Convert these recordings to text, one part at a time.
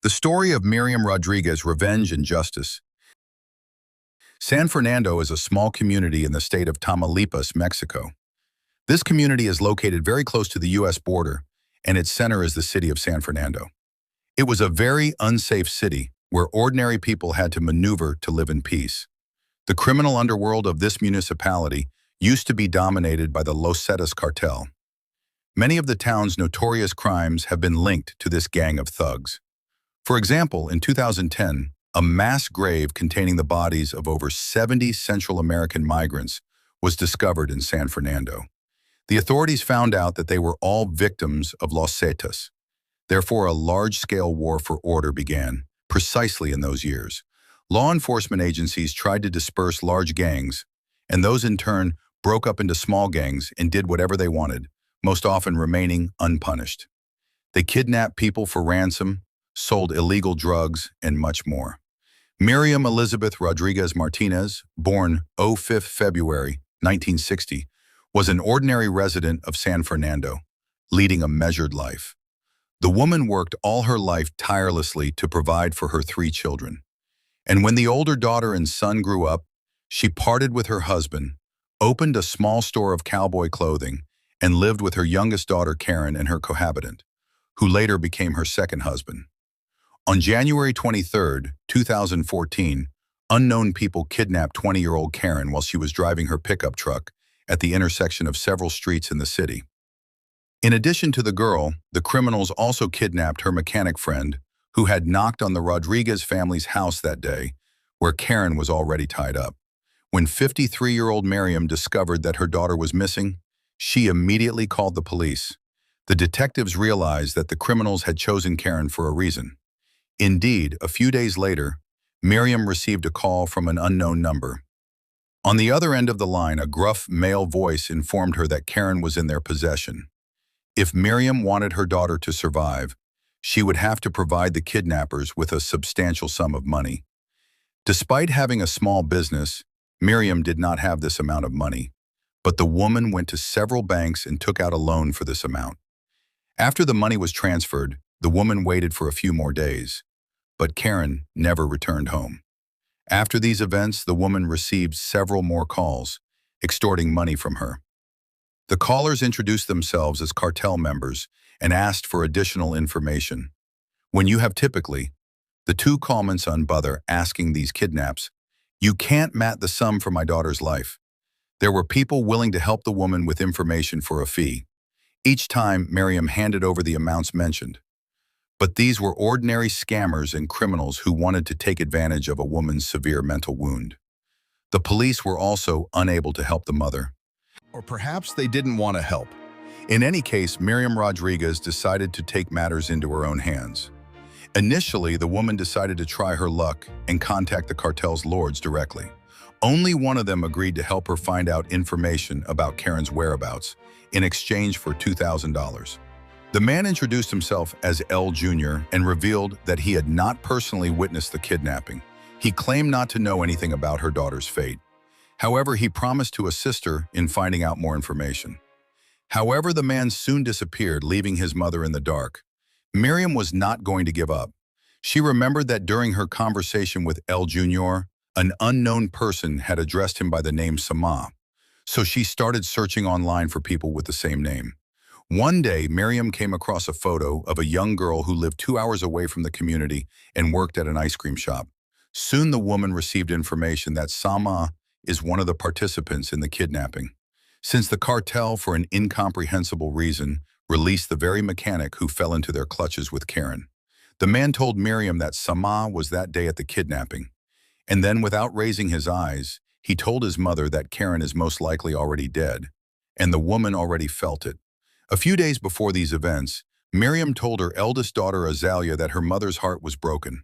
The story of Miriam Rodriguez, revenge and justice. San Fernando is a small community in the state of Tamaulipas, Mexico. This community is located very close to the U.S. border, and its center is the city of San Fernando. It was a very unsafe city where ordinary people had to maneuver to live in peace. The criminal underworld of this municipality used to be dominated by the Los Zetas cartel. Many of the town's notorious crimes have been linked to this gang of thugs. For example, in 2010, a mass grave containing the bodies of over 70 Central American migrants was discovered in San Fernando. The authorities found out that they were all victims of Los Zetas. Therefore, a large-scale war for order began, precisely in those years. Law enforcement agencies tried to disperse large gangs, and those in turn broke up into small gangs and did whatever they wanted, most often remaining unpunished. They kidnapped people for ransom, sold illegal drugs, and much more. Miriam Elizabeth Rodriguez Martinez, born 5 February 1960, was an ordinary resident of San Fernando, leading a measured life. The woman worked all her life tirelessly to provide for her 3 children. And when the older daughter and son grew up, she parted with her husband, opened a small store of cowboy clothing, and lived with her youngest daughter Karen and her cohabitant, who later became her second husband. On January 23, 2014, unknown people kidnapped 20-year-old Karen while she was driving her pickup truck at the intersection of several streets in the city. In addition to the girl, the criminals also kidnapped her mechanic friend, who had knocked on the Rodriguez family's house that day, where Karen was already tied up. When 53-year-old Miriam discovered that her daughter was missing, she immediately called the police. The detectives realized that the criminals had chosen Karen for a reason. Indeed, a few days later, Miriam received a call from an unknown number. On the other end of the line, a gruff male voice informed her that Karen was in their possession. If Miriam wanted her daughter to survive, she would have to provide the kidnappers with a substantial sum of money. Despite having a small business, Miriam did not have this amount of money, but the woman went to several banks and took out a loan for this amount. After the money was transferred, the woman waited for a few more days, but Karen never returned home. After these events, the woman received several more calls, extorting money from her. The callers introduced themselves as cartel members and asked for additional information. When you have typically, the 2 comments on bother asking these kidnaps, "You can't mat the sum for my daughter's life." There were people willing to help the woman with information for a fee. Each time, Miriam handed over the amounts mentioned. But these were ordinary scammers and criminals who wanted to take advantage of a woman's severe mental wound. The police were also unable to help the mother. Or perhaps they didn't want to help. In any case, Miriam Rodriguez decided to take matters into her own hands. Initially, the woman decided to try her luck and contact the cartel's lords directly. Only one of them agreed to help her find out information about Karen's whereabouts in exchange for $2,000. The man introduced himself as L. Jr. and revealed that he had not personally witnessed the kidnapping. He claimed not to know anything about her daughter's fate. However, he promised to assist her in finding out more information. However, the man soon disappeared, leaving his mother in the dark. Miriam was not going to give up. She remembered that during her conversation with L. Jr., an unknown person had addressed him by the name Sama, so she started searching online for people with the same name. One day, Miriam came across a photo of a young girl who lived 2 hours away from the community and worked at an ice cream shop. Soon the woman received information that Sama is one of the participants in the kidnapping, since the cartel, for an incomprehensible reason, released the very mechanic who fell into their clutches with Karen. The man told Miriam that Sama was that day at the kidnapping, and then without raising his eyes, he told his mother that Karen is most likely already dead, and the woman already felt it. A few days before these events, Miriam told her eldest daughter Azalea that her mother's heart was broken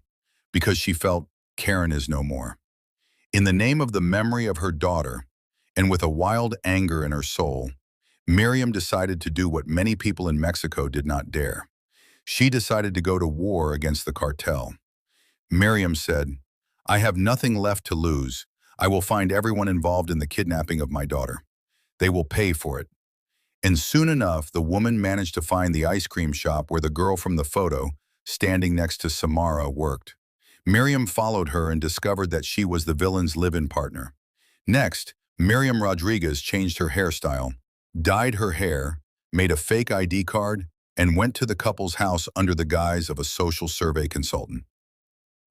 because she felt Karen is no more. In the name of the memory of her daughter, and with a wild anger in her soul, Miriam decided to do what many people in Mexico did not dare. She decided to go to war against the cartel. Miriam said, "I have nothing left to lose. I will find everyone involved in the kidnapping of my daughter. They will pay for it." And soon enough, the woman managed to find the ice cream shop where the girl from the photo, standing next to Samara, worked. Miriam followed her and discovered that she was the villain's live-in partner. Next, Miriam Rodriguez changed her hairstyle, dyed her hair, made a fake ID card, and went to the couple's house under the guise of a social survey consultant.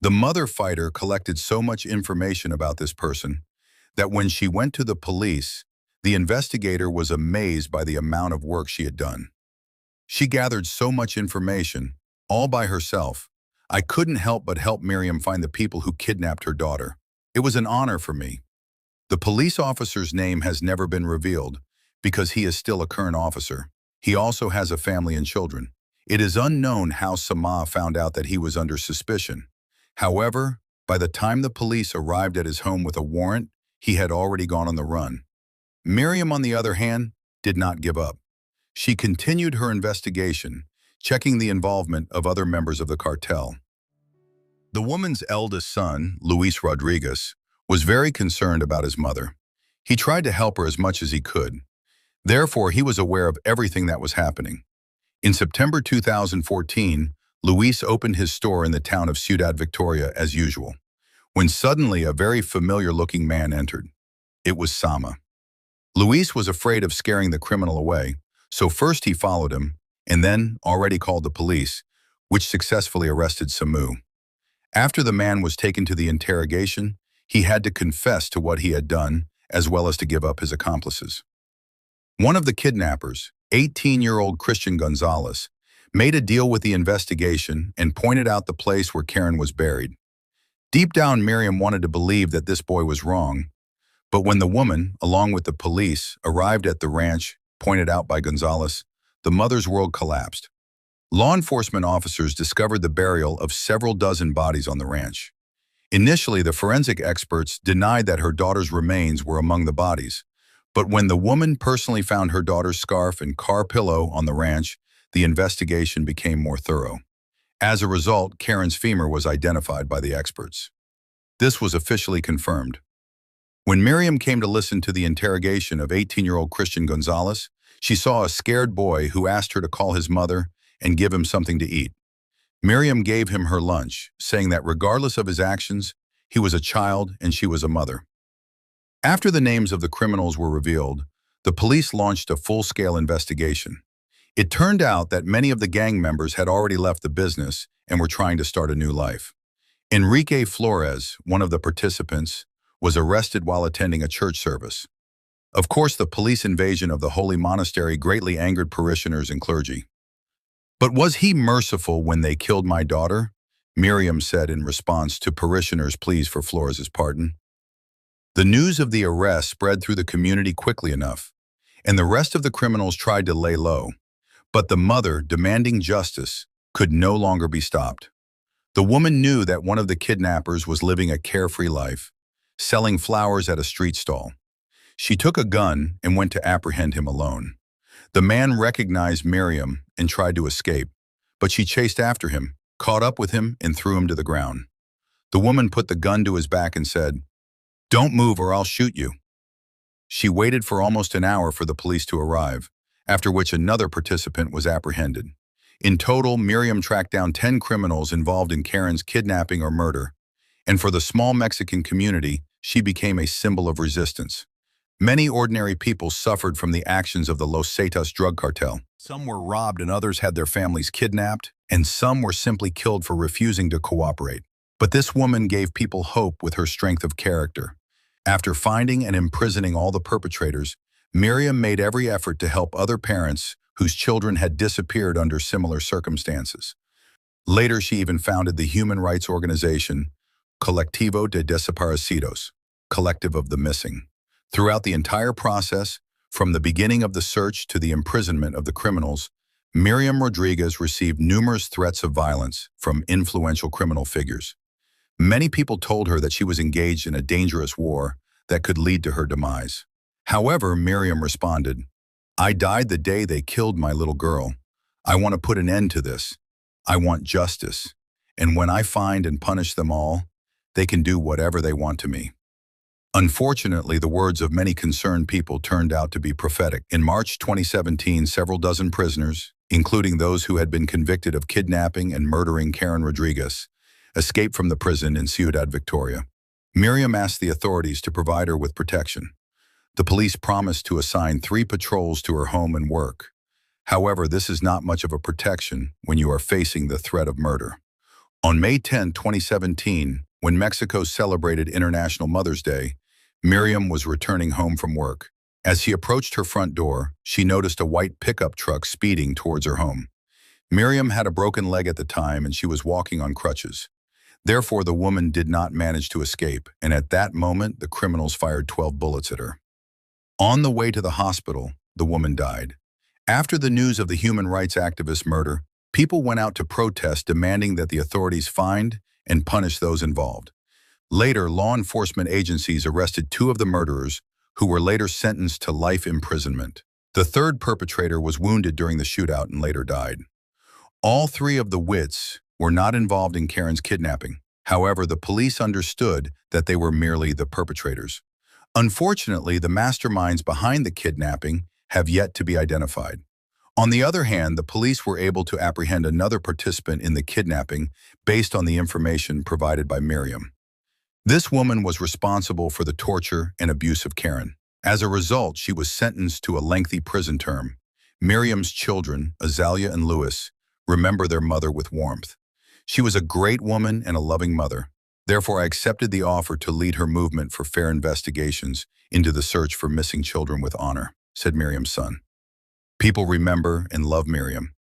The mother fighter collected so much information about this person that when she went to the police, the investigator was amazed by the amount of work she had done. She gathered so much information, all by herself. I couldn't help but help Miriam find the people who kidnapped her daughter. It was an honor for me. The police officer's name has never been revealed because he is still a current officer. He also has a family and children. It is unknown how Sama found out that he was under suspicion. However, by the time the police arrived at his home with a warrant, he had already gone on the run. Miriam, on the other hand, did not give up. She continued her investigation, checking the involvement of other members of the cartel. The woman's eldest son, Luis Rodriguez, was very concerned about his mother. He tried to help her as much as he could. Therefore, he was aware of everything that was happening. In September 2014, Luis opened his store in the town of Ciudad Victoria as usual, when suddenly a very familiar-looking man entered. It was Sama. Luis was afraid of scaring the criminal away, so first he followed him, and then already called the police, which successfully arrested Samu. After the man was taken to the interrogation, he had to confess to what he had done, as well as to give up his accomplices. One of the kidnappers, 18-year-old Christian Gonzalez, made a deal with the investigation and pointed out the place where Karen was buried. Deep down, Miriam wanted to believe that this boy was wrong, but when the woman, along with the police, arrived at the ranch pointed out by Gonzalez, the mother's world collapsed. Law enforcement officers discovered the burial of several dozen bodies on the ranch. Initially, the forensic experts denied that her daughter's remains were among the bodies, but when the woman personally found her daughter's scarf and car pillow on the ranch, the investigation became more thorough. As a result, Karen's femur was identified by the experts. This was officially confirmed. When Miriam came to listen to the interrogation of 18-year-old Christian Gonzalez, she saw a scared boy who asked her to call his mother and give him something to eat. Miriam gave him her lunch, saying that regardless of his actions, he was a child and she was a mother. After the names of the criminals were revealed, the police launched a full-scale investigation. It turned out that many of the gang members had already left the business and were trying to start a new life. Enrique Flores, one of the participants, was arrested while attending a church service. Of course, the police invasion of the holy monastery greatly angered parishioners and clergy. "But was he merciful when they killed my daughter?" Miriam said in response to parishioners' pleas for Flores' pardon. The news of the arrest spread through the community quickly enough, and the rest of the criminals tried to lay low. But the mother, demanding justice, could no longer be stopped. The woman knew that one of the kidnappers was living a carefree life, selling flowers at a street stall. She took a gun and went to apprehend him alone. The man recognized Miriam and tried to escape, but she chased after him, caught up with him, and threw him to the ground. The woman put the gun to his back and said, "Don't move or I'll shoot you." She waited for almost an hour for the police to arrive, after which another participant was apprehended. In total, Miriam tracked down 10 criminals involved in Karen's kidnapping or murder, and for the small Mexican community, she became a symbol of resistance. Many ordinary people suffered from the actions of the Los Zetas drug cartel. Some were robbed and others had their families kidnapped, and some were simply killed for refusing to cooperate. But this woman gave people hope with her strength of character. After finding and imprisoning all the perpetrators, Miriam made every effort to help other parents whose children had disappeared under similar circumstances. Later, she even founded the human rights organization Colectivo de Desaparecidos, Collective of the Missing. Throughout the entire process, from the beginning of the search to the imprisonment of the criminals, Miriam Rodriguez received numerous threats of violence from influential criminal figures. Many people told her that she was engaged in a dangerous war that could lead to her demise. However, Miriam responded, "I died the day they killed my little girl. I want to put an end to this. I want justice. And when I find and punish them all, they can do whatever they want to me." Unfortunately, the words of many concerned people turned out to be prophetic. In March 2017, several dozen prisoners, including those who had been convicted of kidnapping and murdering Karen Rodriguez, escaped from the prison in Ciudad Victoria. Miriam asked the authorities to provide her with protection. The police promised to assign 3 patrols to her home and work. However, this is not much of a protection when you are facing the threat of murder. On May 10, 2017, when Mexico celebrated International Mother's Day, Miriam was returning home from work. As she approached her front door, she noticed a white pickup truck speeding towards her home. Miriam had a broken leg at the time and she was walking on crutches. Therefore, the woman did not manage to escape, and at that moment, the criminals fired 12 bullets at her. On the way to the hospital, the woman died. After the news of the human rights activist's murder, people went out to protest demanding that the authorities find and punish those involved. Later, law enforcement agencies arrested 2 of the murderers, who were later sentenced to life imprisonment. The 3rd perpetrator was wounded during the shootout and later died. All 3 of the wits were not involved in Karen's kidnapping. However, the police understood that they were merely the perpetrators. Unfortunately, the masterminds behind the kidnapping have yet to be identified. On the other hand, the police were able to apprehend another participant in the kidnapping based on the information provided by Miriam. This woman was responsible for the torture and abuse of Karen. As a result, she was sentenced to a lengthy prison term. Miriam's children, Azalea and Louis, remember their mother with warmth. She was a great woman and a loving mother. Therefore, I accepted the offer to lead her movement for fair investigations into the search for missing children with honor, said Miriam's son. People remember and love Miriam.